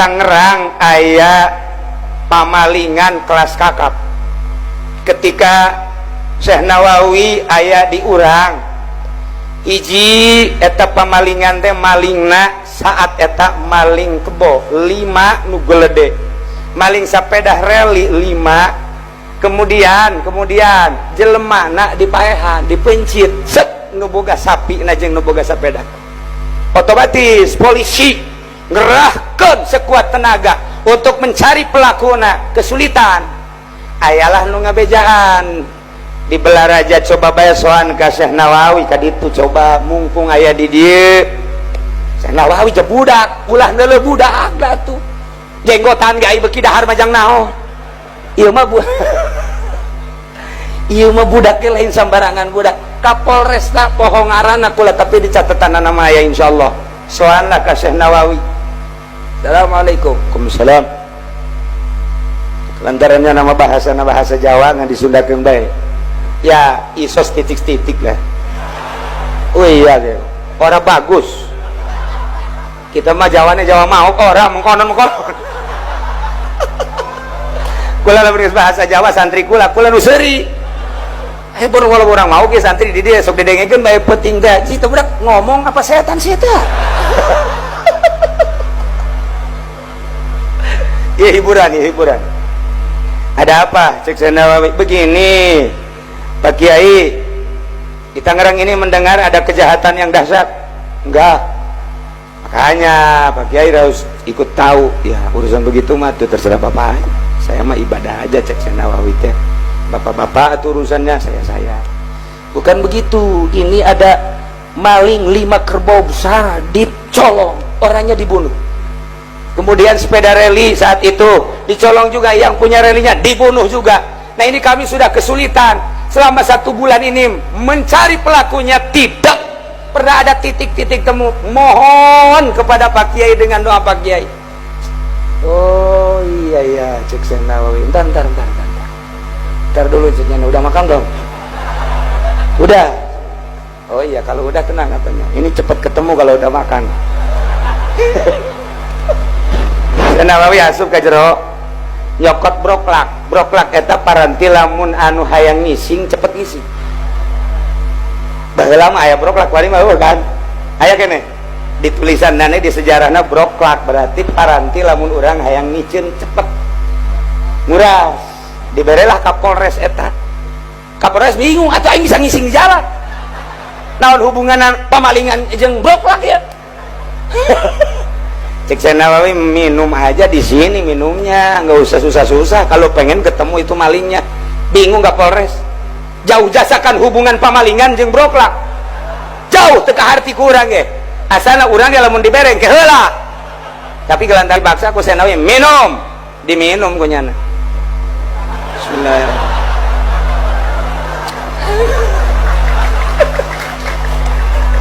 Tangerang aya pamalingan kelas kakap. Ketika Syekh Nawawi aya di urang, hiji eta pamalingan teh malingna saat eta maling kebo 5 nu geledek, maling sepeda reli 5, kemudian jelema na dipaehan dipencit set nu boga sapi na jeung nu boga sepeda, otomatis polisi ngerahkeun sekuat tenaga untuk mencari pelakuna. Kesulitan ayalah nu ngabejaan di Belaraja, coba bae soan ka Syekh Nawawi ka ditu, coba mungkung aya di dieu. Syekh Nawawi teh budak, ulah neuleuh budak da tuh. Jenggotan ge ai beuki dahar majang naon. Ieu mah ieu mah budak ge lain sambarangan budak. Kapolresna poho ngaranna kula tapi di catetan nama aya insyaallah. Soan lah ka Syekh Nawawi. Assalamualaikum. Waalaikumsalam. Lantarannya nama bahasa Jawa ngan disundakeun bae. Ya isos titik-titik lah. Oh iya deh, orang bagus. Kita mah Jawane Jawa mau orang mengkonon. Kula lamun bahasa Jawa santri kula nu seuri. Baru kalau orang mau ge santri di dia sok didengekeun bae penting teh. Si teu budak ngomong apa setan sih eta. Ya hiburan. Ada apa? Cek Syekh Nawawi. Begini, Pak Kiai, di Tangerang ini mendengar ada kejahatan yang dahsyat. Enggak. Makanya Pak Kiai harus ikut tahu. Ya urusan begitu mah tuh terserah Bapak. Saya mah ibadah aja, cek Syekh Nawawi teh. Bapak-bapak itu urusannya, saya. Bukan begitu. Ini ada maling 5 kerbau besar dicolong, orangnya dibunuh. Kemudian sepeda reli saat itu dicolong juga, yang punya relinya dibunuh juga. Nah ini kami sudah kesulitan selama 1 bulan ini mencari pelakunya, tidak pernah ada titik-titik temu. Mohon kepada Pak Kiai dengan doa Pak Kiai. Oh iya cek Syekh Nawawi. Ntar dulu ceknya. Udah makan dong? Udah. Oh iya kalau udah tenang katanya. Ini cepat ketemu kalau udah makan. Syekh Nawawi asup ka jero nyokot broklak eta paranti lamun anu hayang ngising cepet ngising. Baheula mah aya broklak wari mah kan aya keneh di tulisan nane di sejarahna broklak berarti paranti lamun urang hayang ngiceun cepet nguras. Diberelah Kapolres eta. Kapolres bingung atuh aing bisa ngising di jalan. Naon hubungan pamalingan jeung broklak ya? Cek Syekh Nawawi, minum aja di sini minumnya, nggak usah susah-susah. Kalau pengen ketemu itu malingnya, bingung nggak Polres? Jauh jasakan hubungan pamalingan jeung broklak, jauh teka harti kurang ya. Asana urang ya lamun dibereng ke heula. Tapi gelantar baksa ku Syekh Nawawi minum, diminum ku nyana. Bismillahirrahmanirrahim.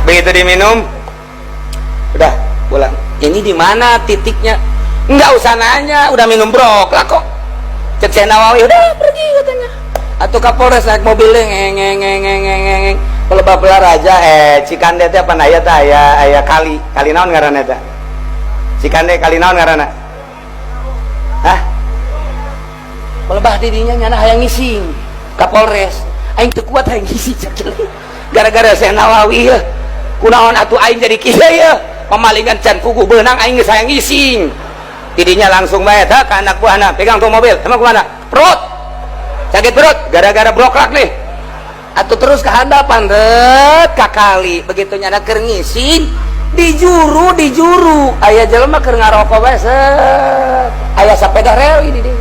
Begitu diminum, udah pulang. Ini di mana titiknya? Enggak usah nanya, udah minum broklak kok. Cek Syekh Nawawi, udah pergi katanya. Atau Kapolres naik mobilnya ngeng. Pelebah Belaraja Cikande teh apa aya teh aya kali naon ngaranna teh? Cikande kali naon ngaranna? Hah? Pelebah di dinya nyana hayang ngising. Kapolres, aing teu kuat hayang ngising cek. Gara-gara Syekh Nawawi ya. Kunaon atuh aing jadi kieu ya? Pemalingan can kuku benang aing geus hayang ngising. Tidinya langsung bae tah ka anak buahna, pegang tuh mobil. Emang kemana? Perut. Sakit perut gara-gara broklak nih. Atuh terus ke handapan ka kali. Begitu nyana keur ngising, dijuru. Aya jelema keur ngarokok bae set. Aya sepeda rel ini dia.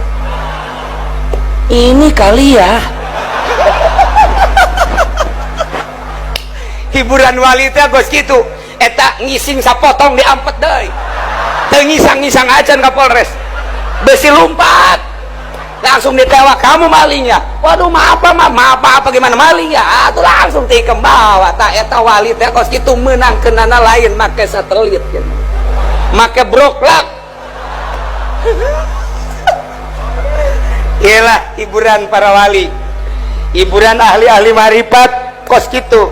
Ini kali ya. Hiburan wali teh gos kitu. Eta ngising sapotong diampet deui. Teu ngisang-ngisang acan Kapolres. Besi lompat. Langsung ditewak, kamu malingnya. Waduh, maaf apa gimana maling ya? Atuh langsung tikem bawa. Tak eta wali teh kos kitu meunang keunana lain make satelit gitu. Make broklak. Iyalah hiburan para wali. Hiburan ahli-ahli marifat kos kitu.